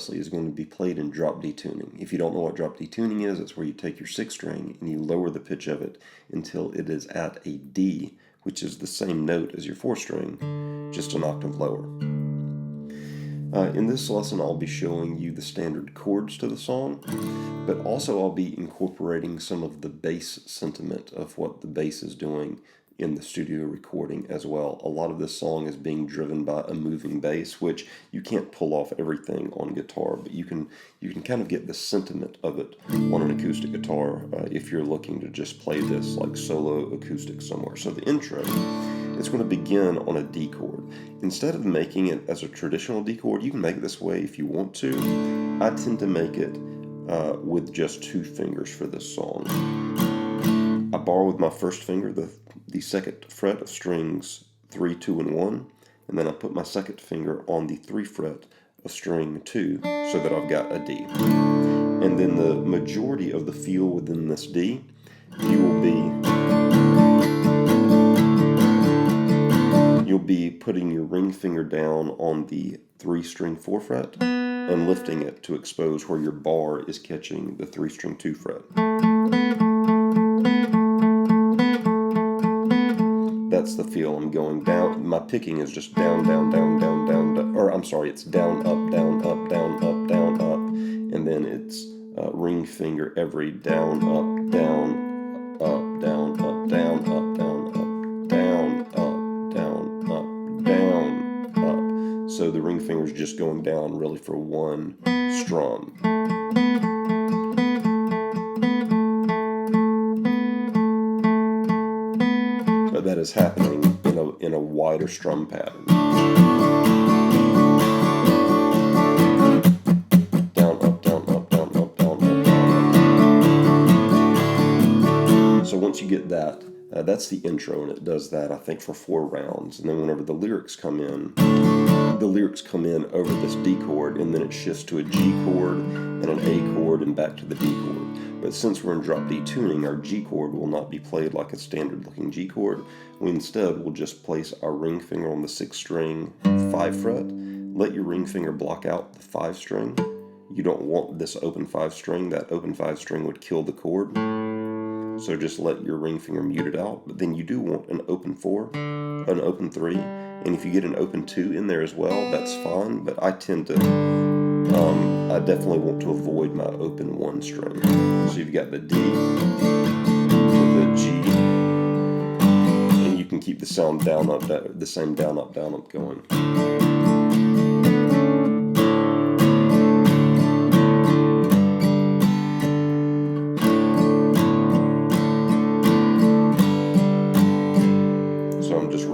Presley is going to be played in drop D tuning. If you don't know what drop D tuning is, it's where you take your 6th string and you lower the pitch of it until it is at a D, which is the same note as your 4th string, just an octave lower. In this lesson, I'll be showing you the standard chords to the song, but also I'll be incorporating some of the bass sentiment of what the bass is doing in the studio recording as well. A lot of this song is being driven by a moving bass, which you can't pull off everything on guitar, but you can kind of get the sentiment of it on an acoustic guitar if you're looking to just play this like solo acoustic somewhere. So the intro is going to begin on a D chord. Instead of making it as a traditional D chord, you can make it this way if you want to. I tend to make it with just 2 fingers for this song. I borrow with my 1st finger the 2nd fret of strings 3, 2, and 1, and then I put my 2nd finger on the 3 fret of string 2 so that I've got a D. And then the majority of the feel within this D, you'll be putting your ring finger down on the 3-string 4 fret and lifting it to expose where your bar is catching the 3-string 2 fret. That's the feel. I'm going down. My picking is just down, down, down, down, down, down, or I'm sorry, it's down, up, down, up, down, up, down, up, and then it's ring finger every down, up, down, up, down, up, down, up, down, up, down, up, down, up, down, up. So the ring finger's just going down really for one strum. That is happening in a wider strum pattern. Down, up, down, up, down, up, down, up, down, up. So once you get that, that's the intro, and it does that, I think, for 4 rounds. And then whenever the lyrics come in over this D chord, and then it shifts to a G chord and an A chord and back to the D chord. But since we're in drop D tuning, our G chord will not be played like a standard looking G chord. We instead will just place our ring finger on the 6th string 5 fret. Let your ring finger block out the 5 string. You don't want this open 5 string. That open 5 string would kill the chord. So just let your ring finger mute it out. But then you do want an open 4, an open 3, and if you get an open 2 in there as well, that's fine. But I tend to, I definitely want to avoid my open 1 string. So you've got the D to the G, and you can keep the sound down up, the same down up going.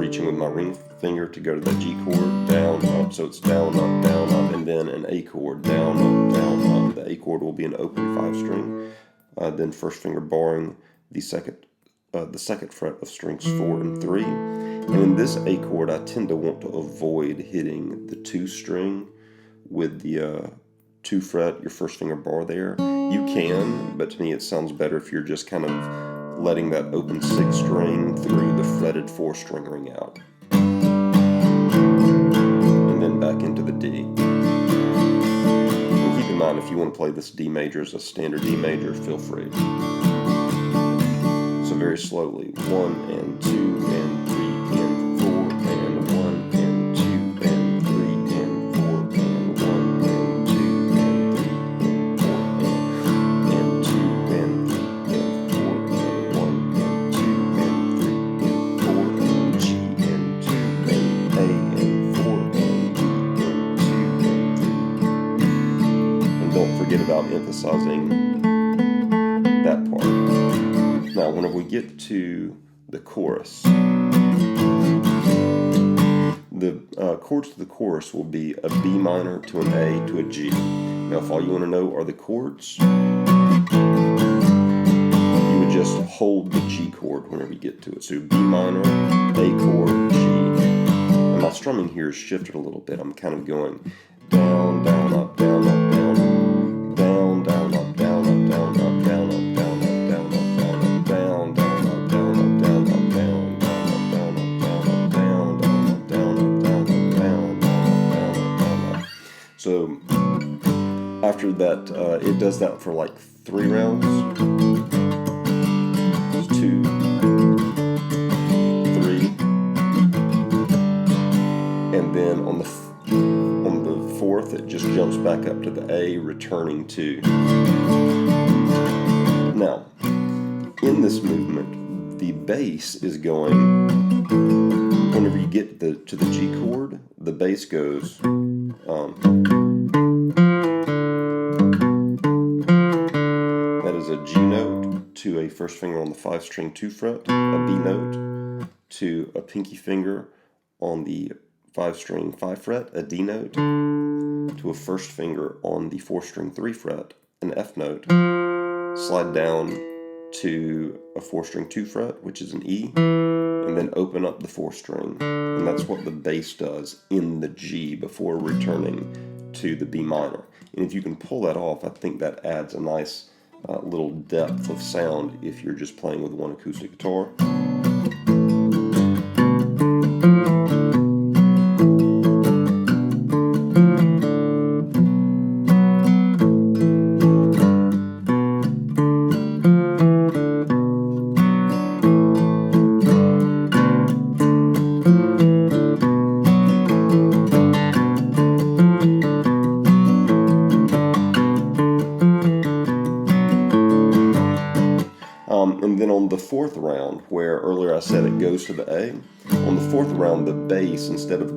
With my ring finger to go to that G chord, down, up, so it's down, up, and then an A chord, down, up, down, up. The A chord will be an open 5 string, then 1st finger barring the 2nd fret of strings 4 and 3. And in this A chord, I tend to want to avoid hitting the 2 string with the 2 fret, your 1st finger bar there. You can, but to me it sounds better if you're just kind of letting that open 6 string through the fretted 4 string ring out. And then back into the D. And keep in mind, if you want to play this D major as a standard D major, feel free. So very slowly, 1 and 2 and 3 and 4 and 1 and 2 and 3 and 4 and 1 and 2 and 3 and 4 and 2 and 3 and 4 and 1 and 2 and 3 and 4 and G and 2 and A and 4 and D and 2 and 3. And don't forget about emphasizing that part. Now, whenever we get to the chorus, the chords to the chorus will be a B minor to an A to a G. Now, if all you want to know are the chords, you would just hold the G chord whenever you get to it. So B minor, A chord, G. And my strumming here is shifted a little bit. I'm kind of going down, down, up, down, up, down, down, down, up, down, up, down, up, down, up, down, up, down, up, down, up, down, down, up, down, up, down, up, down, down, up, down, up, down, up, down, down, up, down, up, down, up, down, down, up, down, up, down, up. So after that, it does that for like 3 rounds. 2, 3, and then on the 4th, it just jumps back up to the A, returning to. Now, in this movement, the bass is going, whenever you get to the G chord, the bass goes, that is a G note to a first finger on the 5-string 2 fret, a B note to a pinky finger on the 5-string 5 fret, a D note to a first finger on the 4-string 3 fret, an F note, slide down to a 4-string 2 fret, which is an E, and then open up the 4-string. And that's what the bass does in the G before returning to the B minor. And if you can pull that off, I think that adds a nice little depth of sound if you're just playing with one acoustic guitar. And then on the 4th round, where earlier I said it goes to the A, on the 4th round, the bass, instead of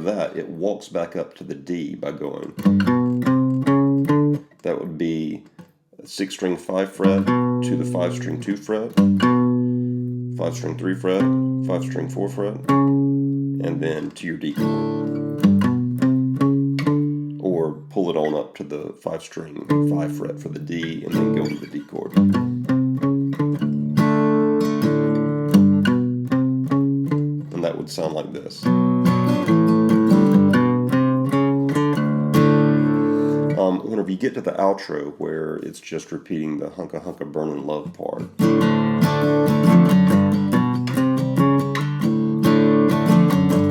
that, it walks back up to the D by going. That would be a 6-string 5 fret to the 5-string 2 fret, 5-string 3 fret, 5-string 4 fret, and then to your D chord. Or pull it on up to the 5-string 5 fret for the D, and then go to the D chord. And that would sound like this. Whenever you get to the outro, where it's just repeating the hunka hunka burning love part,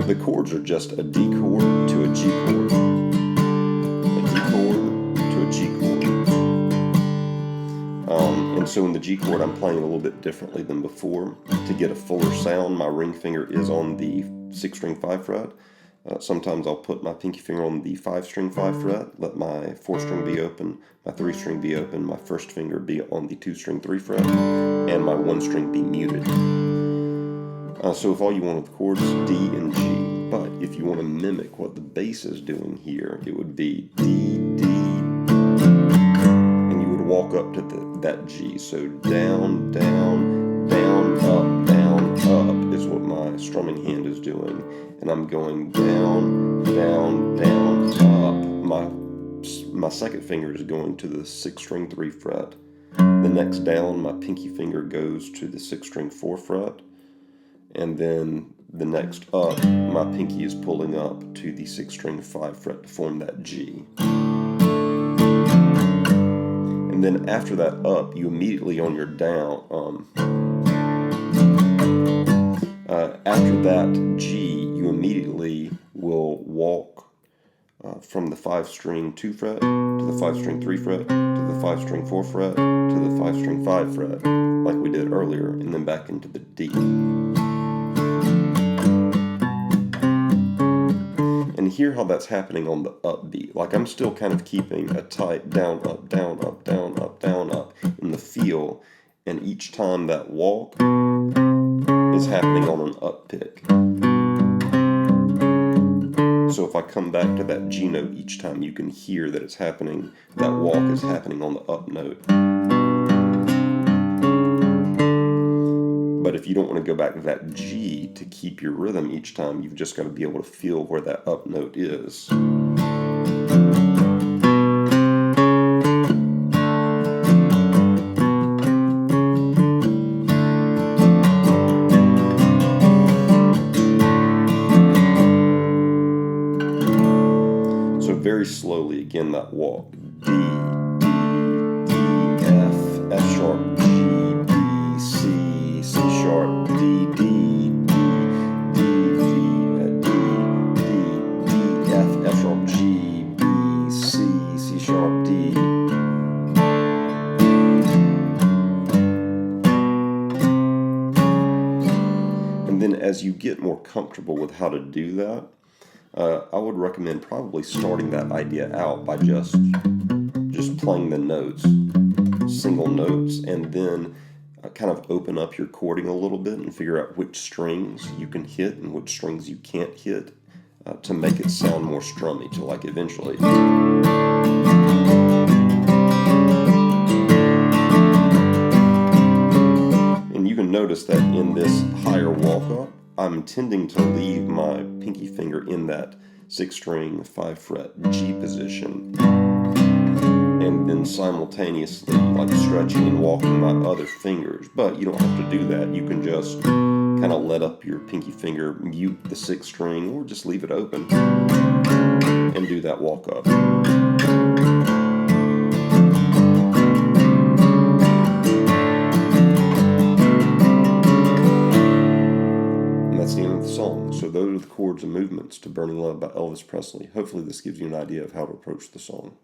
the chords are just a D chord to a G chord, a D chord to a G chord. And so in the G chord, I'm playing a little bit differently than before. To get a fuller sound, my ring finger is on the 6-string 5 fret. Sometimes I'll put my pinky finger on the 5-string 5 fret, let my 4-string be open, my 3-string be open, my first finger be on the 2-string 3 fret, and my 1-string be muted. So if all you want with the chords is D and G, but if you want to mimic what the bass is doing here, it would be D, D, and you would walk up to that G. So down, down, down, up, is what my strumming hand is doing. And I'm going down, down, down, up. My second finger is going to the 6-string 3 fret. The next down, my pinky finger goes to the 6-string 4 fret. And then the next up, my pinky is pulling up to the 6-string 5 fret to form that G. And then after that up, you immediately on your down, after that G, you immediately will walk from the 5-string 2 fret to the 5-string 3 fret to the 5-string 4 fret to the 5-string 5 fret, like we did earlier, and then back into the D. And hear how that's happening on the upbeat. Like I'm still kind of keeping a tight down, up, down, up, down, up, down, up in the feel, and each time that walk is happening on an up pick. So if I come back to that G note each time, you can hear that it's happening, that walk is happening on the up note. But if you don't want to go back to that G to keep your rhythm each time, you've just got to be able to feel where that up note is. Very slowly, again, that walk. D, D, D, F, F sharp, G, B, C, C sharp, D, D, D, D, D, D, D, D, F, F sharp, G, B, C, then as you get more comfortable with how to do that, I would recommend probably starting that idea out by just playing the notes, single notes, and then kind of open up your chording a little bit and figure out which strings you can hit and which strings you can't hit to make it sound more strummy, to like eventually. And you can notice that in this higher walk-up, I'm tending to leave my pinky finger in that 6th string, 5 fret G position, and then simultaneously like stretching and walking my other fingers. But you don't have to do that. You can just kind of let up your pinky finger, mute the 6th string, or just leave it open and do that walk up. And that's the end of the song. So those are the chords and movements to Burning Love by Elvis Presley. Hopefully this gives you an idea of how to approach the song.